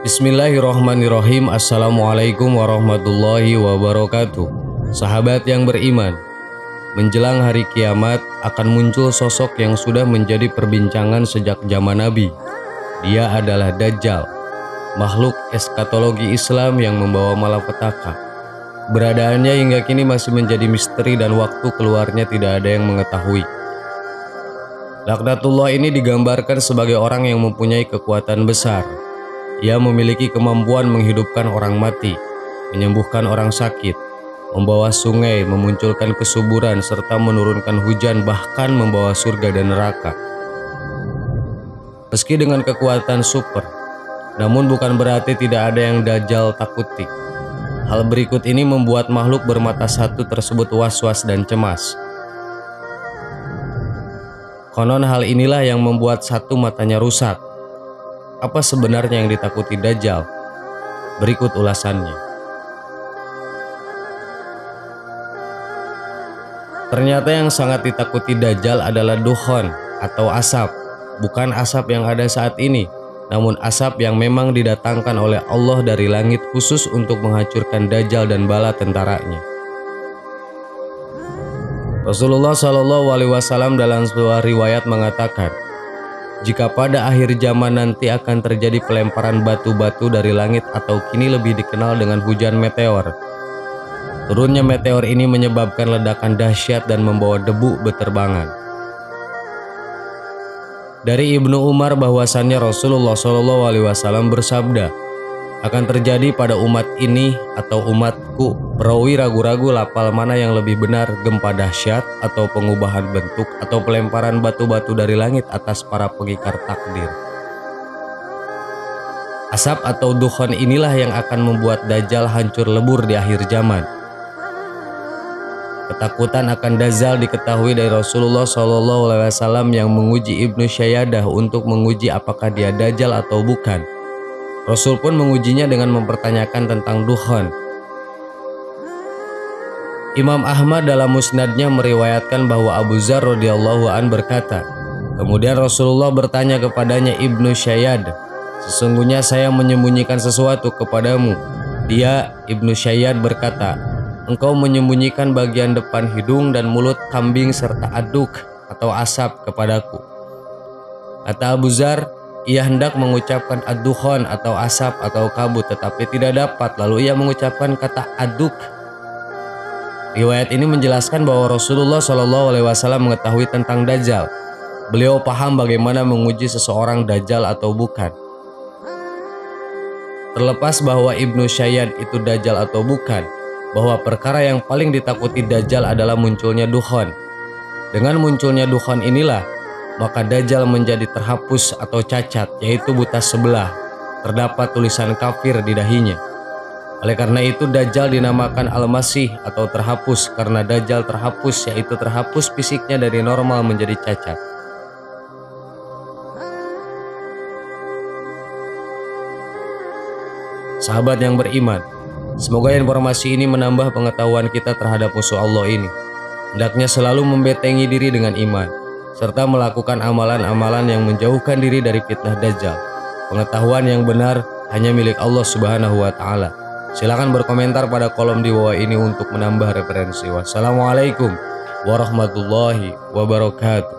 Bismillahirrahmanirrahim. Assalamualaikum warahmatullahi wabarakatuh. Sahabat yang beriman, menjelang hari kiamat akan muncul sosok yang sudah menjadi perbincangan sejak zaman Nabi. Dia adalah Dajjal, makhluk eskatologi Islam yang membawa malapetaka. Keberadaannya hingga kini masih menjadi misteri dan waktu keluarnya tidak ada yang mengetahui. Laknatullah ini digambarkan sebagai orang yang mempunyai kekuatan besar. Ia memiliki kemampuan menghidupkan orang mati, menyembuhkan orang sakit, membawa sungai, memunculkan kesuburan, serta menurunkan hujan, bahkan membawa surga dan neraka. Meski dengan kekuatan super, namun bukan berarti tidak ada yang Dajjal takuti. Hal berikut ini membuat makhluk bermata satu tersebut was-was dan cemas. Konon hal inilah yang membuat satu matanya rusak. Apa sebenarnya yang ditakuti Dajjal? Berikut ulasannya. Ternyata yang sangat ditakuti Dajjal adalah dukhon atau asap. Bukan asap yang ada saat ini, namun asap yang memang didatangkan oleh Allah dari langit khusus untuk menghancurkan Dajjal dan bala tentaranya. Rasulullah SAW dalam sebuah riwayat mengatakan, jika pada akhir zaman nanti akan terjadi pelemparan batu-batu dari langit atau kini lebih dikenal dengan hujan meteor. Turunnya meteor ini menyebabkan ledakan dahsyat dan membawa debu beterbangan. Dari Ibnu Umar bahwasannya Rasulullah SAW bersabda, akan terjadi pada umat ini atau umatku, perawi ragu-ragu lapal mana yang lebih benar, gempa dahsyat atau pengubahan bentuk atau pelemparan batu-batu dari langit atas para pengikar takdir. Asap atau dukhon inilah yang akan membuat Dajjal hancur lebur di akhir zaman. Ketakutan akan Dajjal diketahui dari Rasulullah SAW yang menguji Ibnu Syayyadah untuk menguji apakah dia Dajjal atau bukan. Rasul pun mengujinya dengan mempertanyakan tentang dukhon. Imam Ahmad dalam musnadnya meriwayatkan bahwa Abu Dzar radhiyallahu an berkata, kemudian Rasulullah bertanya kepadanya, Ibnu Syayyad, sesungguhnya saya menyembunyikan sesuatu kepadamu. Dia, Ibnu Syayyad, berkata, engkau menyembunyikan bagian depan hidung dan mulut kambing serta aduk atau asap kepadaku. Kata Abu Dzar, ia hendak mengucapkan ad-dukhon atau asap atau kabut, tetapi tidak dapat, lalu ia mengucapkan kata aduk. Riwayat ini menjelaskan bahwa Rasulullah SAW mengetahui tentang Dajjal. Beliau paham bagaimana menguji seseorang Dajjal atau bukan. Terlepas bahwa Ibnu Syayyad itu Dajjal atau bukan, bahwa perkara yang paling ditakuti Dajjal adalah munculnya dukhon. Dengan munculnya dukhon inilah maka Dajjal menjadi terhapus atau cacat, yaitu buta sebelah. Terdapat tulisan kafir di dahinya. Oleh karena itu Dajjal dinamakan Al-Masih atau terhapus, karena Dajjal terhapus, yaitu terhapus fisiknya dari normal menjadi cacat. Sahabat yang beriman, semoga informasi ini menambah pengetahuan kita terhadap musuh Allah ini. Hendaknya selalu membentengi diri dengan iman, serta melakukan amalan-amalan yang menjauhkan diri dari fitnah Dajjal. Pengetahuan yang benar hanya milik Allah Subhanahu wa Ta'ala. Silakan berkomentar pada kolom di bawah ini untuk menambah referensi. Wassalamualaikum warahmatullahi wabarakatuh.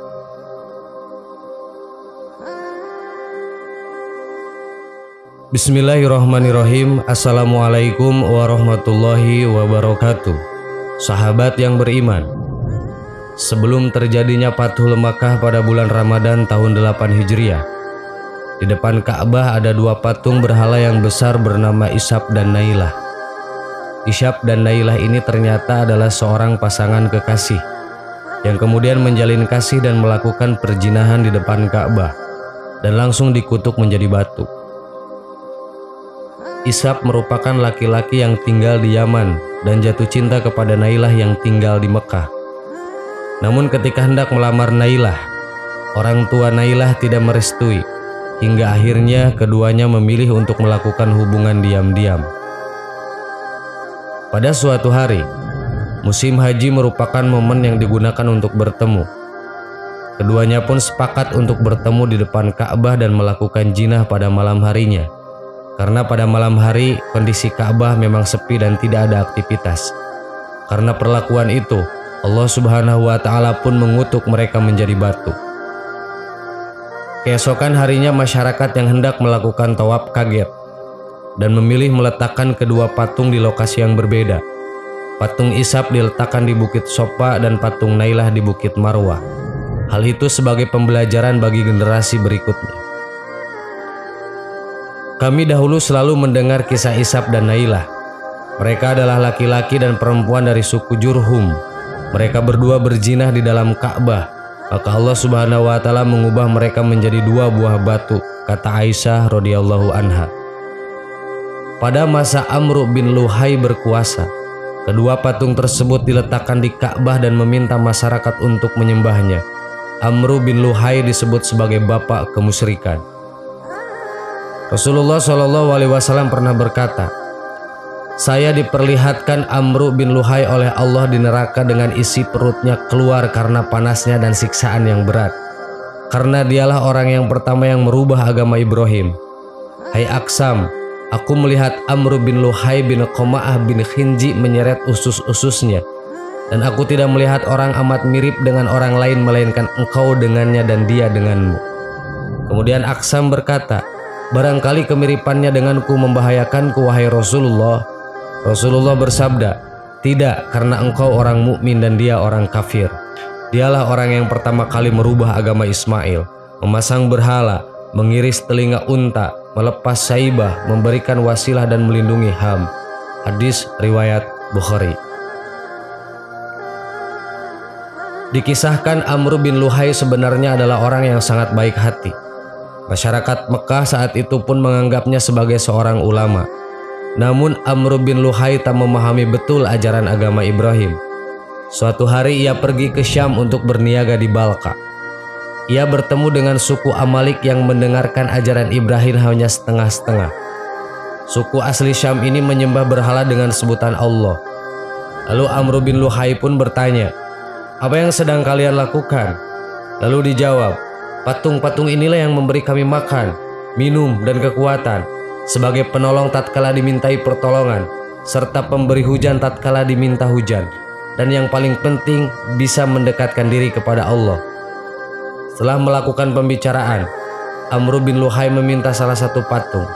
Bismillahirrahmanirrahim. Assalamualaikum warahmatullahi wabarakatuh. Sahabat yang beriman, sebelum terjadinya Fathul Makkah pada bulan Ramadan tahun 8 Hijriah, di depan Ka'bah ada dua patung berhala yang besar bernama Ishab dan Nailah. Ishab dan Nailah ini ternyata adalah seorang pasangan kekasih yang kemudian menjalin kasih dan melakukan perzinahan di depan Ka'bah dan langsung dikutuk menjadi batu. Ishab merupakan laki-laki yang tinggal di Yaman dan jatuh cinta kepada Nailah yang tinggal di Mekah. Namun ketika hendak melamar Nailah, orang tua Nailah tidak merestui, hingga akhirnya keduanya memilih untuk melakukan hubungan diam-diam. Pada suatu hari, musim haji merupakan momen yang digunakan untuk bertemu. Keduanya pun sepakat untuk bertemu di depan Ka'bah dan melakukan jinah pada malam harinya. karena pada malam hari kondisi Ka'bah memang sepi dan tidak ada aktivitas. Karena perlakuan itu, Allah Subhanahu wa Ta'ala pun mengutuk mereka menjadi batu. Keesokan harinya masyarakat yang hendak melakukan tawaf kaget dan memilih meletakkan kedua patung di lokasi yang berbeda. Patung Ishaq diletakkan di Bukit Sofa dan patung Nailah di Bukit Marwah. Hal itu sebagai pembelajaran bagi generasi berikutnya. Kami dahulu selalu mendengar kisah Ishaq dan Nailah. Mereka adalah laki-laki dan perempuan dari suku Jurhum. Mereka berdua berzina di dalam Ka'bah. Maka Allah Subhanahu wa Ta'ala mengubah mereka menjadi dua buah batu, kata Aisyah radhiyallahu anha. Pada masa Amr bin Luhai berkuasa, kedua patung tersebut diletakkan di Ka'bah dan meminta masyarakat untuk menyembahnya. Amr bin Luhai disebut sebagai bapak kemusyrikan. Rasulullah SAW pernah berkata, "Saya diperlihatkan Amr bin Luhai oleh Allah di neraka dengan isi perutnya keluar karena panasnya dan siksaan yang berat. Karena dialah orang yang pertama yang merubah agama Ibrahim. Hai Aksam, aku melihat Amr bin Luhai bin Qoma'ah bin Khinji menyeret usus-ususnya. Dan aku tidak melihat orang amat mirip dengan orang lain melainkan engkau dengannya dan dia denganmu." Kemudian Aksam berkata, "Barangkali kemiripannya denganku membahayakanku, wahai Rasulullah." Rasulullah bersabda, "Tidak, karena engkau orang mukmin dan dia orang kafir. Dialah orang yang pertama kali merubah agama Ismail, memasang berhala, mengiris telinga unta, melepas saibah, memberikan wasilah dan melindungi Ham." Hadis riwayat Bukhari. Dikisahkan Amr bin Luhai sebenarnya adalah orang yang sangat baik hati. Masyarakat Mekah saat itu pun menganggapnya sebagai seorang ulama. Namun Amr bin Luhai tak memahami betul ajaran agama Ibrahim. Suatu hari ia pergi ke Syam untuk berniaga di Balqa. Ia bertemu dengan suku Amalik yang mendengarkan ajaran Ibrahim hanya setengah-setengah. Suku asli Syam ini menyembah berhala dengan sebutan Allah. Lalu Amr bin Luhai pun bertanya, "Apa yang sedang kalian lakukan?" Lalu dijawab, "Patung-patung inilah yang memberi kami makan, minum, dan kekuatan, sebagai penolong tatkala dimintai pertolongan, serta pemberi hujan tatkala diminta hujan, dan yang paling penting bisa mendekatkan diri kepada Allah." Setelah melakukan pembicaraan, Amr bin Luhai meminta salah satu patung,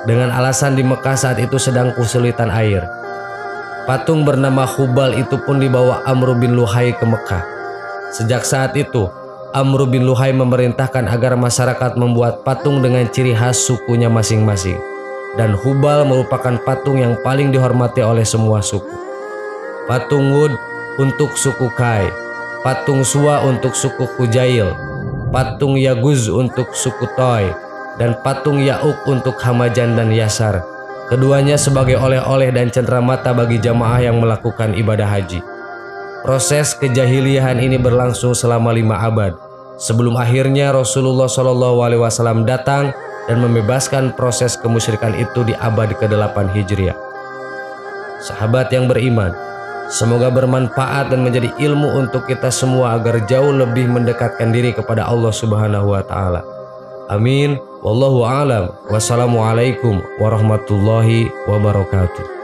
dengan alasan di Mekah saat itu sedang kesulitan air. Patung bernama Hubal itu pun dibawa Amr bin Luhai ke Mekah. Sejak saat itu, Amr bin Luhai memerintahkan agar masyarakat membuat patung dengan ciri khas sukunya masing-masing. Dan Hubal merupakan patung yang paling dihormati oleh semua suku. Patung Wud untuk suku Kai, patung Suwa untuk suku Hujail, patung Yaguz untuk suku Toy, dan patung Ya'uk untuk Hamajan dan Yasar. Keduanya sebagai oleh-oleh dan cenderamata bagi jamaah yang melakukan ibadah haji. Proses kejahiliahan ini berlangsung selama 5 abad, sebelum akhirnya Rasulullah SAW datang dan membebaskan proses kemusyrikan itu di abad ke-8 Hijriah. Sahabat yang beriman, semoga bermanfaat dan menjadi ilmu untuk kita semua agar jauh lebih mendekatkan diri kepada Allah Subhanahu wa Ta'ala. Amin. Wallahu a'lam. Wassalamualaikum warahmatullahi wabarakatuh.